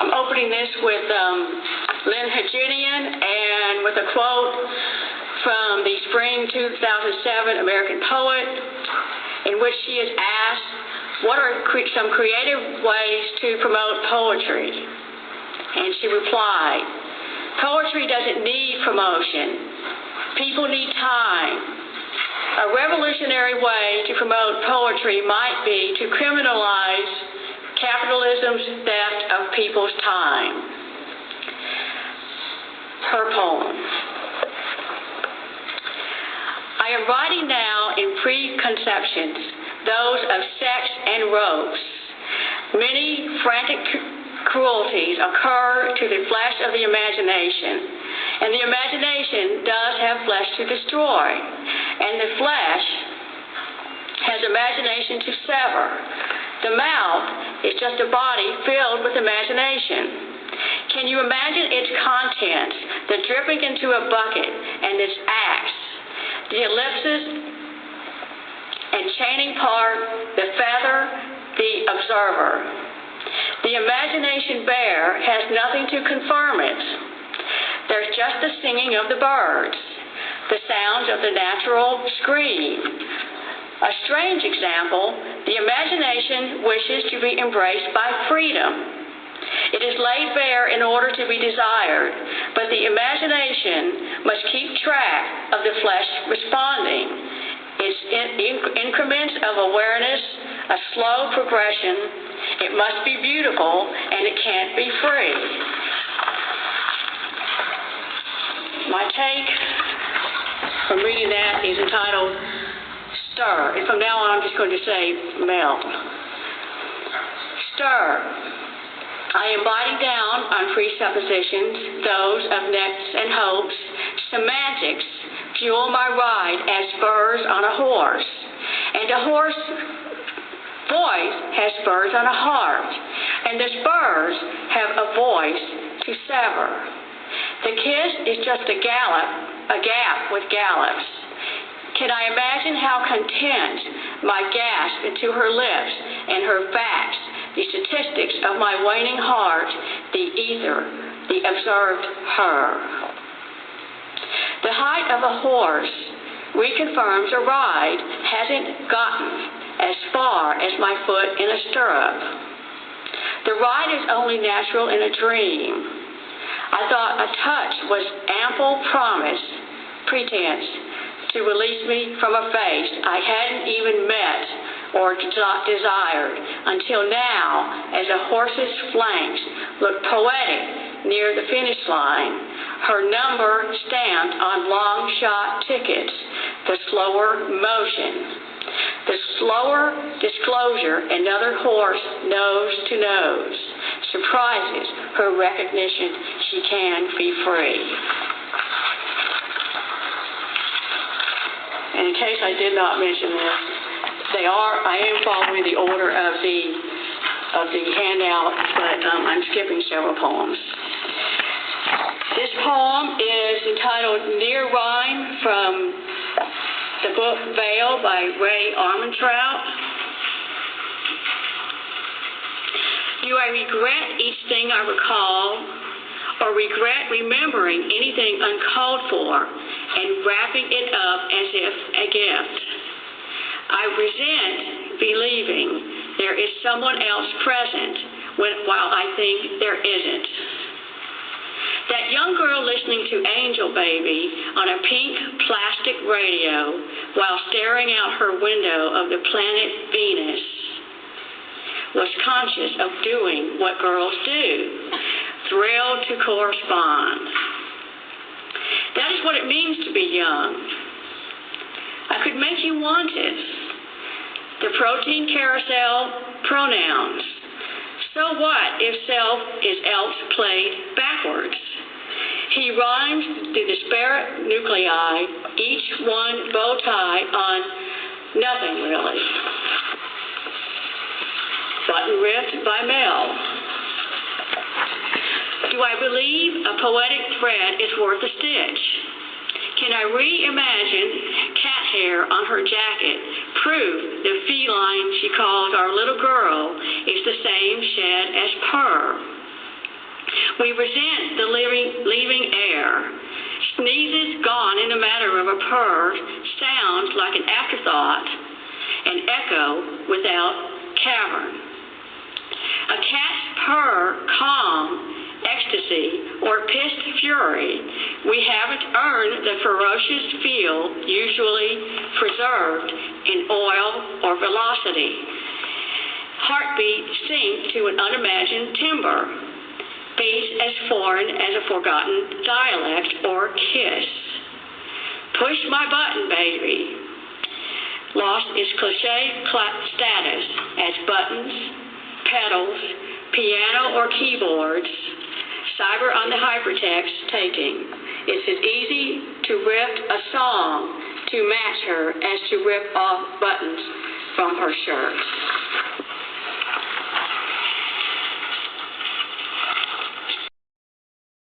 I'm opening this with Hejinian and with a quote from the spring 2007 American Poet, in which she is asked, what are some creative ways to promote poetry? And she replied, poetry doesn't need promotion. People need time. A revolutionary way to promote poetry might be to criminalize capitalism's theft of people's time. Her poem. I am writing now in preconceptions, those of sex and ropes. Many frantic cruelties occur to the flesh of the imagination, and the imagination does have flesh to destroy, and the flesh has imagination to sever. The mouth is just a body filled with imagination. Can you imagine its contents, the dripping into a bucket and its acts, the ellipses and chaining part, the feather, the observer? The imagination bare has nothing to confirm it. There's just the singing of the birds, the sounds of the natural scream. A strange example, the imagination wishes to be embraced by freedom. It is laid bare in order to be desired, but the imagination must keep track of the flesh responding. Its increments of awareness, a slow progression. It must be beautiful, and it can't be free. My take from reading that is entitled Stir. And from now on, I'm just going to say melt. Stir. I am biting down on presuppositions, those of necks and hopes. Semantics fuel my ride as spurs on a horse. And a horse voice has spurs on a heart. And the spurs have a voice to sever. The kiss is just a gap with gallops. Can I imagine how content my gasp into her lips and her facts, the statistics of my waning heart, the ether, the observed her. The height of a horse reconfirms a ride hasn't gotten as far as my foot in a stirrup. The ride is only natural in a dream. I thought a touch was ample pretense to release me from a face I hadn't even met or desired, until now, as a horse's flanks look poetic near the finish line, her number stamped on long shot tickets, the slower motion. The slower disclosure, another horse nose to nose, surprises her recognition she can be free. And in case I did not mention this, I am following the order of the handout, but I'm skipping several poems. This poem is entitled Near Rhyme from the book Veil by Armantrout. Do I regret each thing I recall, or regret remembering anything uncalled for and wrapping it up as if a gift? I resent believing there is someone else present while I think there isn't. That young girl listening to Angel Baby on a pink plastic radio while staring out her window of the planet Venus was conscious of doing what girls do, thrilled to correspond. That is what it means to be young. I could make you want it. The protein carousel pronouns. So what if self is else played backwards? He rhymes the disparate nuclei, each one bow tie on nothing really. Button ripped by Mel. Do I believe a poetic thread is worth a stitch? Can I reimagine cat hair on her jacket, prove the feline she calls our little girl is the same shed as purr? We resent the leaving air. Sneezes gone in a matter of a purr sounds like an afterthought, an echo without cavern. A cat's purr, calm, ecstasy, or pissed fury, we haven't earned the ferocious feel usually preserved in oil or velocity. Heartbeat sink to an unimagined timbre. Beats as foreign as a forgotten dialect or kiss. Push my button, baby. Lost its cliche status as buttons, pedals, piano or keyboards, cyber on the hypertext taking. It's as easy to rip a song to match her as to rip off buttons from her shirt.